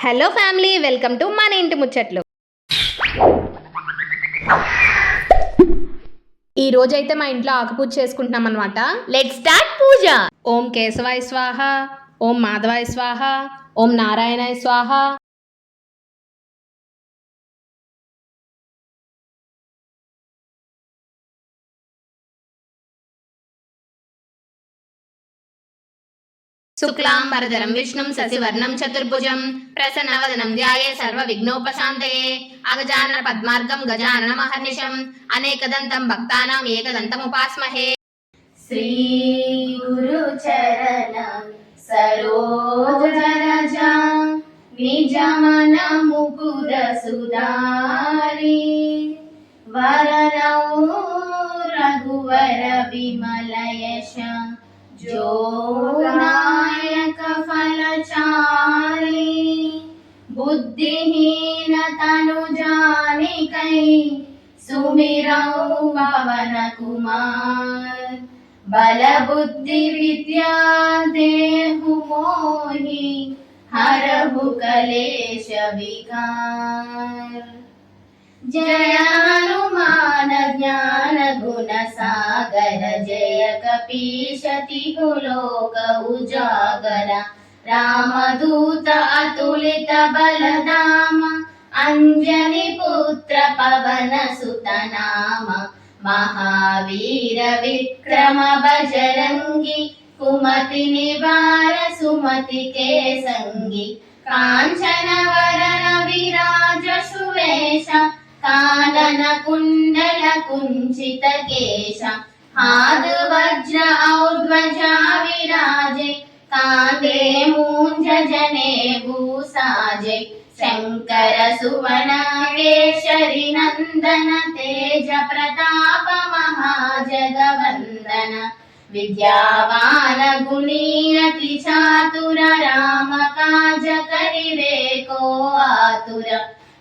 Hello family, welcome to మన ఇంటి ముచ్చట్లు. ఈ రోజైతే మా ఇంట్లో ఆకుపూజ చేసుకుంటున్నాం అనమాట. లెట్స్ స్టార్ట్ పూజ. ఓం కేశవాయ స్వాహ, ఓం మాధవాయ స్వాహ, ఓం నారాయణాయ స్వాహ. శుక్లాంబరధరం విష్ణుం శశివర్ణం చతుర్భుజం ప్రసన్నవదనం ధ్యాయే సర్వ విఘ్నోపశాంతయే అగజానన పద్మార్గం గజానన మహర్నిశం అనేకదంతం భక్తానాం ఏకదంతముపాస్మహే. శ్రీ గురు చరణ సరోజరజ నిజమన ముకుర సుధారి వరనౌ రఘువర విమల యశ जोनायक फलचारी बुद्धिहीन तनु जानिकै सुमिरौ पवन कुमार बल बुद्धि विद्या देहु मोहि हरहु कलेश विकार जय हनुमान ज्ञान गुण सागर जय कपीशति लोक उजागर रामदूत अतुलित बलधाम अंजनी पुत्र पवन सुत नाम महावीर विक्रम बजरंगी कुमति निवार सुमति के संगी कांचन वरण विराज सुवेश कानन कुंडल कुंचित केश हाथ वज्र औध्वजा विराजे कांधे मूंज जने भूसाजे शंकर सुवन केशरी नंदन तेज प्रताप महाजगवंदन विद्यावान गुणी अति चातुर राम काज करिवे को आतुर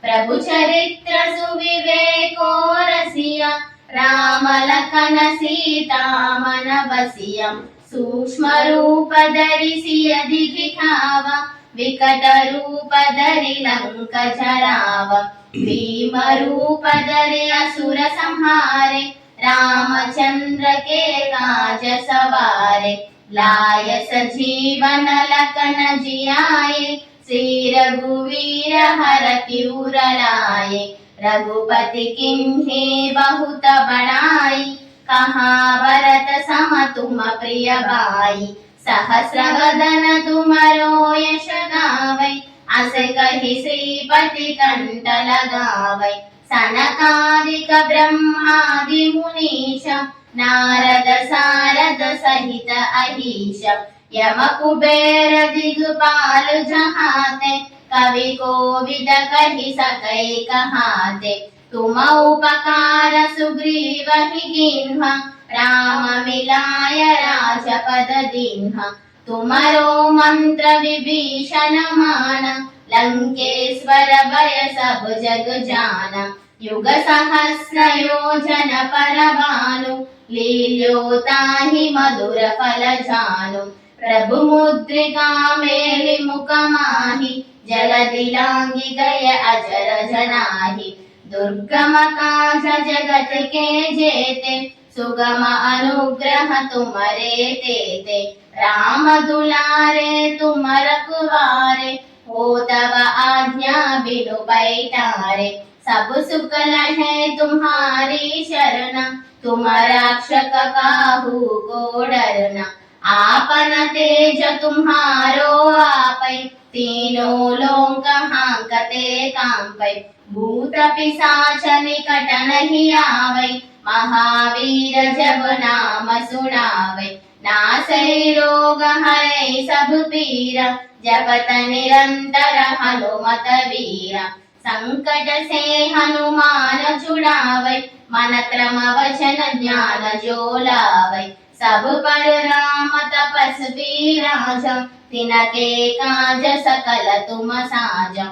प्रभु चरित्र सुविवेको रसिया राम लखन सीता मन बसिया सूक्ष्म रूप धरि सियधि दिखावा विकट रूप धरि लंक जरावा भीम रूप धरि असुर संहारे रामचंद्र के काज सवारे लाय सजीवन लखन जियाए श्री रघुवीर हरति उर लाए रघुपति किन्ही बहुत बड़ाई कहा भरत सम तुम प्रिय भाई सहस्र वदन तुमरो यश गावै अस कहि श्रीपति कंठ लगावै सनकादिक ब्रह्मादि मुनीश नारद सारद सहित अहीश यम कुबेर दिगपाल जहाते कवि कोविद कहि सकै कहाते तुम उपकार सुग्रीव ही कीन्हा राम मिलाय राजपद दीन्हा तुमरो मंत्र विभीषण मान लंकेश्वर भय सब जग जाना युग सहस्र योजन पर भानु लील्योताहि मधुर फल जानु प्रभु मुद्रिका मेलि मुख माहि जलधि लांघि गय अजर जनाहि दुर्गम काज जगत के जेते सुगम अनुग्रह तुमरे तेते राम दुलारे तुम रखवारे हो तव आज्ञा बिनु पैठारे सब सुख लहे तुम्हारी शरण तुम रक्षक काहू को डरना आपन तेज तुम्हारो आपै तीनों लोक हांकते कांपै भूत पिशाच निकट नहीं आवै महावीर जब नाम सुनावै नासै रोग हरै सब पीरा जपत निरंतर हनुमत वीरा संकट से हनुमान छुड़ावै मन क्रम वचन ज्ञान जो लावै सब पर राम तपस्वी राजा तिनके काज सकल तुम साजा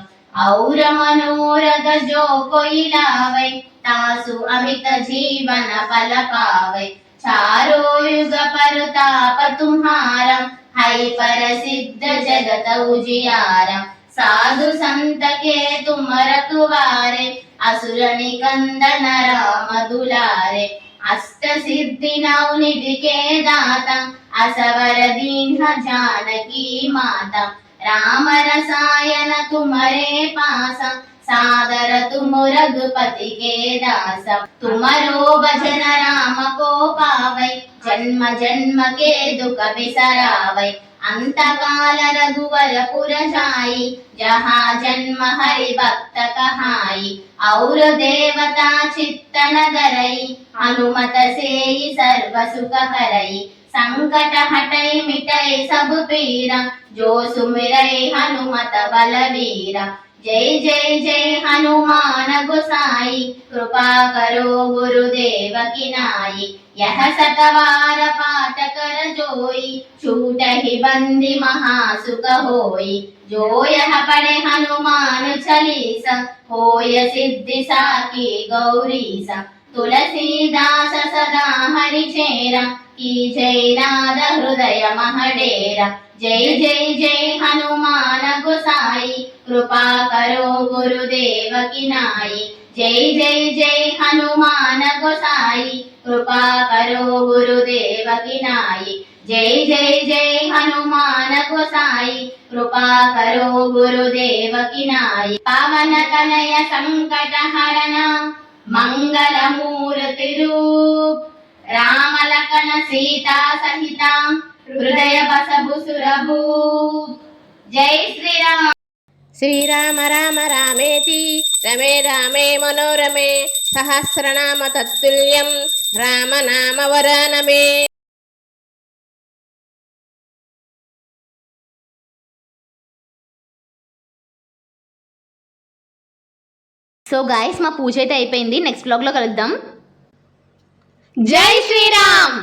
और मनोरथ जो कोई लावै तासु अमित जीवन फल पावै चारो युग परताप तुम्हारा है प्रसिद्ध जगत उजियारा साधु संत के तुम रखवारे असुर निकंदन राम दुलारे अष्ट सिद्धि नवनिधि के दाता असवर दीन जानकी माता राम रसायन तुम्हारे पासा सादर तुम रघुपति के दास तुम्हारो भजन राम को पावै जन्म जन्म के दुख बिसरावै अंत काल रघुवर पुर जाई जहाँ जन्म हरि भक्त कहाई और देवता चित्तन धरई हनुमत से सर्व सुख करई संकट हटई मिटई सब पीरा जो सुमिरई हनुमत बलवीरा जय जय जय हनुमान गोसाई कृपा करो गुरुदेव की नाई यह सतवार पाठ कर जोई छूटहि बंदी महासुख होई जो यह पढ़े हनुमान चालीसा होय सिद्धि साकी गौरीसा तुलसीदास सदा हरि चेरा की जय नाद हृदय महडेरा जय जय जय हनुमान गोसाई कृपा करो गुरुदेव की नाई जय जय जय हनुमान गोसाई कृपा करो गुरुदेव की नाई जय जय जय हनुमान गोसाई कृपा करो गुरुदेव की नाई पावन तनय संकट हरण मंगल मूर्ति रूप राम लखन सीता सहिता हृदय बसभु सुरभूप जय श्री राम శ్రీరామ రామ రామేతి రమే రామే మనోరమే సహస్రనామ తత్తుల్యం రామనామ వరానమే. సో గాయస్ మా పూజ అయితే అయిపోయింది. నెక్స్ట్ బ్లాగ్లో కలుద్దాం. జై శ్రీరామ్.